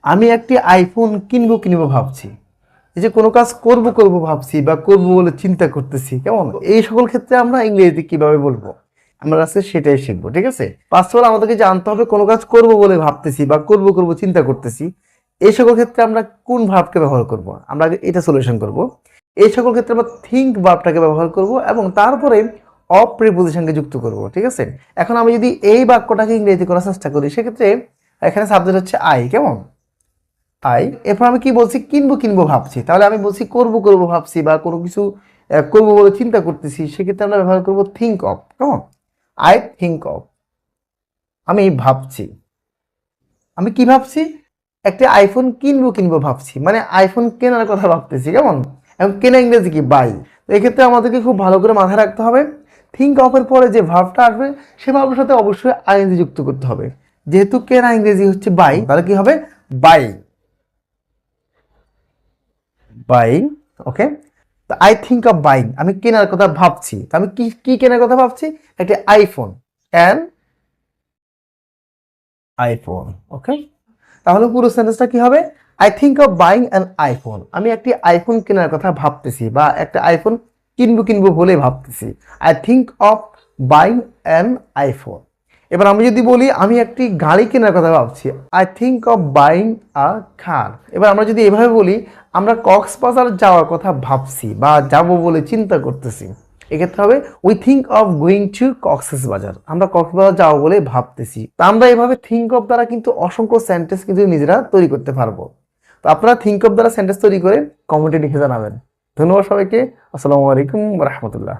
আমি একটি আইফোন কিনবো ভাবছি। এই যে কোনো কাজ করব ভাবছি বা করব বলে চিন্তা করতেছি, কেমন? এই সকল ক্ষেত্রে আমরা ইংরেজিতে কিভাবে বলবো আমরা আজকে সেটাই শিখবো, ঠিক আছে? ফার্স্ট অফ অল আমাদেরকে জানতে হবে কোনো কাজ করব বলে ভাবতেছি বা করব চিন্তা করতেছি, এই সকল ক্ষেত্রে আমরা কোন ভার্বকে ব্যবহার করব। আমরা আগে এটা সলিউশন করব। এই সকল ক্ষেত্রে আমরা থিঙ্ক ভার্বটাকে ব্যবহার করব এবং তারপরে অফ প্রিপোজিশনকে যুক্ত করব, ঠিক আছে? এখন আমি যদি এই বাক্যটাকে ইংরেজি করার চেষ্টা করি, সেক্ষেত্রে এখানে সাবজেক্ট হচ্ছে আই, কেমন? আই। এরপর আমি কি বলছি? কিনবো ভাবছি। তাহলে আমি বলছি করব ভাবছি বা কোনো কিছু করবো বলে চিন্তা করতেছি, সেক্ষেত্রে আমরা ব্যবহার করবো থিঙ্ক অফ, কেমন? I think of. আমি ভাবছি। আমি কি ভাবছি? একটা আইফোন কিনবো ভাবছি, মানে আইফোন কেনার কথা ভাবতেছি, কেমন? এবং কেনা ইংরেজি কি? বাই। তো এক্ষেত্রে আমাদেরকে খুব ভালো করে মাথায় রাখতে হবে, থিঙ্ক অফের পরে যে ভার্বটা আসবে সে ভার্বের সাথে অবশ্যই আইএনজি যুক্ত করতে হবে। যেহেতু কেনা ইংরেজি হচ্ছে বাই, তাহলে কি হবে? বাই। বাইং, ওকে। তো আই থিঙ্ক অফ বাইং, আমি কেনার কথা ভাবছি। তো আমি কি কি কেনার কথা ভাবছি? একটা আইফোন, অ্যান আইফোন, ওকে। তাহলে পুরো সেন্টেন্সটা কি হবে? I think of buying an iPhone, আমি একটি আইফোন কেনার কথা ভাবতেছি বা একটা আইফোন কিনবো বলে ভাবতেছি। I think of buying an iPhone. এবার আমি যদি বলি আমি একটি গাড়ি কেনার কথা ভাবছি, I think of buying a car. এবার আমরা যদি এভাবে বলি আমরা কক্সবাজার যাওয়ার কথা ভাবছি বা যাব বলে চিন্তা করতেছি, এক্ষেত্রে হবে we think of going to Cox's Bazar, আমরা কক্সবাজার যাবো বলে ভাবতেছি। তা আমরা এভাবে থিঙ্ক অফ দ্বারা কিন্তু অসংখ্য সেন্টেন্স কিন্তু নিজেরা তৈরি করতে পারবো। তো আপনারা থিঙ্ক অফ দ্বারা সেন্টেন্স তৈরি করে কমেন্টে লিখে জানাবেন। ধন্যবাদ সবাইকে। আসসালামু আলাইকুম রহমতুল্লাহ।